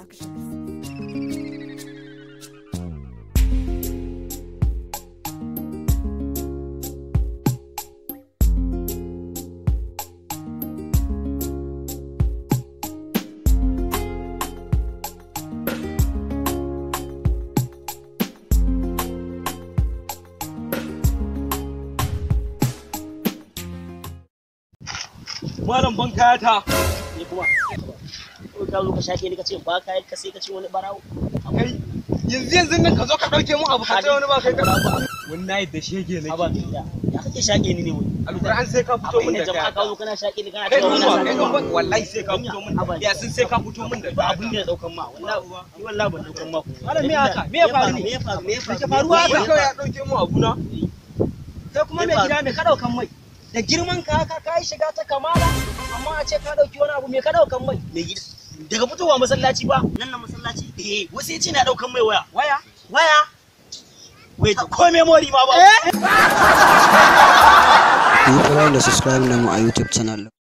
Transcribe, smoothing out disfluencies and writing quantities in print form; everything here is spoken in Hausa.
Malam ban kayata. Ni kuma. Ko ka zo ka shake ni ka ce ba ka sai ka ce wani barawo. Kai yanzu nan ka zo ka dauke mu abu ka ce wani ba kai ka. Wallahi da shege nake. Aba ya kake shake ni ne wai. Alquran sai ka fito min da jama'a ka zo kana shake ni kana cewa wallahi sai ka fito min. Ya sun sai ka fito min da abun da ya daukan ma. Wallahi ban daukan ma. Malam me haka? Me ya faru? Me ya Ke faruwa haka? Kai ya dauke mu abu na. Kai kuma mai gida me ka daukan mai? Da girman ka haka kai shiga ta kamala amma a ce ka dauki wani abu me ka daukan mai? Me gida daga fitowa masallaci ba nan na masallaci wasu yace na daukan mai waya wait ko memory ma ba Ku yi follow da subscribe na mu a YouTube channel.